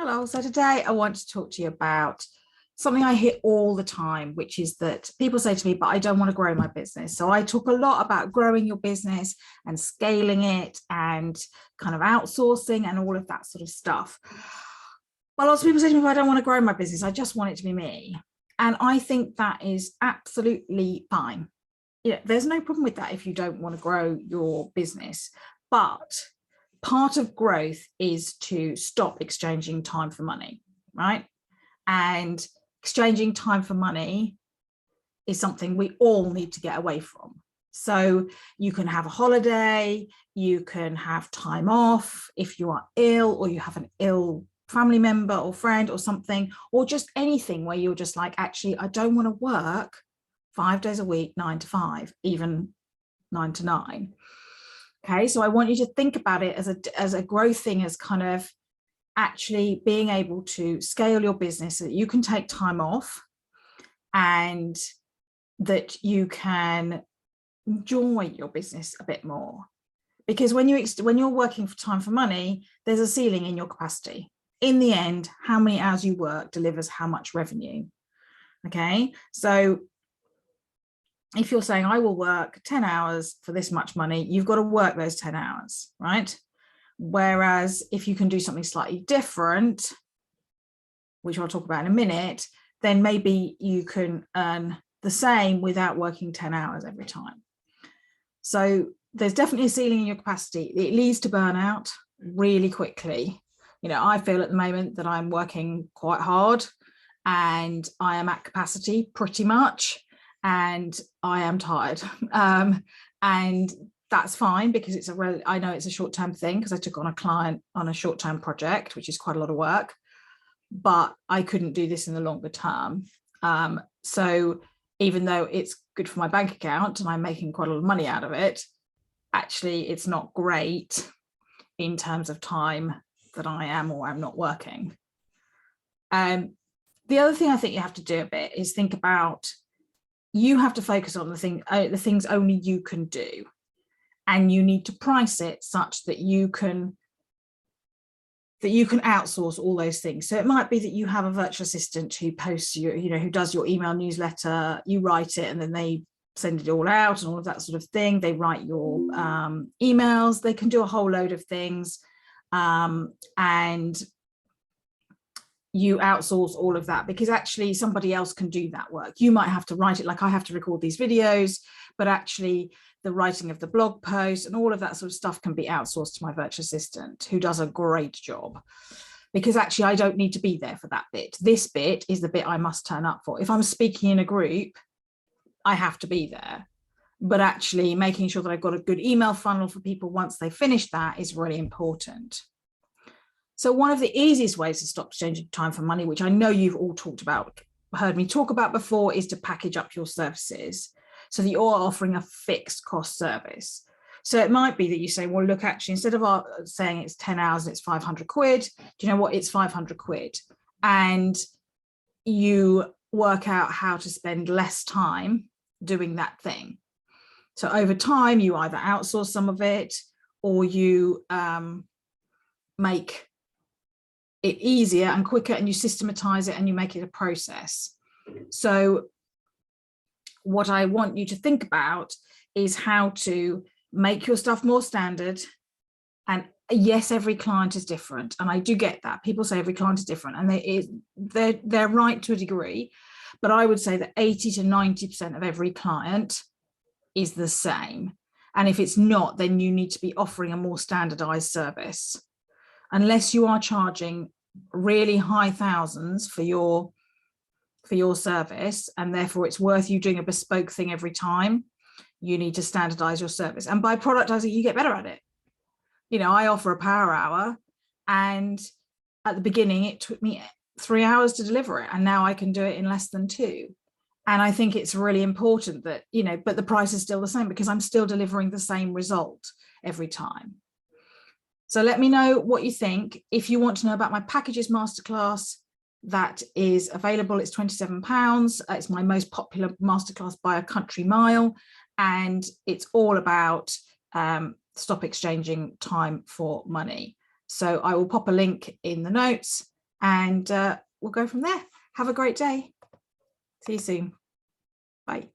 Hello, so today I want to talk to you about something I hear all the time, which is that people say to me, but I don't want to grow my business. So I talk a lot about growing your business and scaling it and kind of outsourcing and all of that sort of stuff. But lots of people say to me, I don't want to grow my business. I just want it to be me. And I think that is absolutely fine. There's no problem with that if you don't want to grow your business. But part of growth is to stop exchanging time for money, right? And exchanging time for money is something we all need to get away from. So you can have a holiday, you can have time off if you are ill or you have an ill family member or friend or something, or just anything where you're just like, actually, I don't want to work 5 days a week, 9 to 5, even 9 to 9. Okay, so I want you to think about it as a growth thing, as kind of actually being able to scale your business so that you can take time off and that you can enjoy your business a bit more. Because when you're working for time for money, there's a ceiling in your capacity. In the end, how many hours you work delivers how much revenue. Okay, so if you're saying I will work 10 hours for this much money, you've got to work those 10 hours, right? Whereas if you can do something slightly different, which I'll talk about in a minute, then maybe you can earn the same without working 10 hours every time. So there's definitely a ceiling in your capacity. It leads to burnout really quickly. I feel at the moment that I'm working quite hard and I am at capacity pretty much, and I am tired. And that's fine because I know it's a short-term thing because I took on a client on a short-term project, which is quite a lot of work, but I couldn't do this in the longer term. So even though it's good for my bank account and I'm making quite a lot of money out of it, actually it's not great in terms of time that I am or I'm not working. The other thing I think you have to do a bit is think about, you have to focus on the things only you can do. And you need to price it such that you can outsource all those things. So it might be that you have a virtual assistant who posts who does your email newsletter, you write it and then they send it all out and all of that sort of thing. They write your emails, they can do a whole load of things. And you outsource all of that because actually somebody else can do that work. You might have to write it, like I have to record these videos, but actually the writing of the blog post and all of that sort of stuff can be outsourced to my virtual assistant, who does a great job, because actually I don't need to be there for that bit. This bit is the bit I must turn up for. If I'm speaking in a group, I have to be there, but actually making sure that I've got a good email funnel for people once they finish that is really important. So one of the easiest ways to stop exchanging time for money, which I know you've all heard me talk about before, is to package up your services so that you're offering a fixed cost service. So it might be that you say, well, look, actually, instead of saying it's 10 hours and it's 500 quid, do you know what? It's 500 quid. And you work out how to spend less time doing that thing. So over time, you either outsource some of it or you make it easier and quicker, and you systematize it and you make it a process. So what I want you to think about is how to make your stuff more standard. And yes, every client is different. And I do get that. People say every client is different, and they're right to a degree. But I would say that 80 to 90% of every client is the same. And if it's not, then you need to be offering a more standardized service. Unless you are charging really high thousands for your service, and therefore it's worth you doing a bespoke thing every time, you need to standardize your service. And by productizing, you get better at it. I offer a power hour, and at the beginning it took me 3 hours to deliver it, and now I can do it in less than 2. And I think it's really important that, but the price is still the same because I'm still delivering the same result every time. So let me know what you think. If you want to know about my packages masterclass, that is available. It's £27. It's my most popular masterclass by a country mile. And it's all about stop exchanging time for money. So I will pop a link in the notes, and we'll go from there. Have a great day. See you soon. Bye.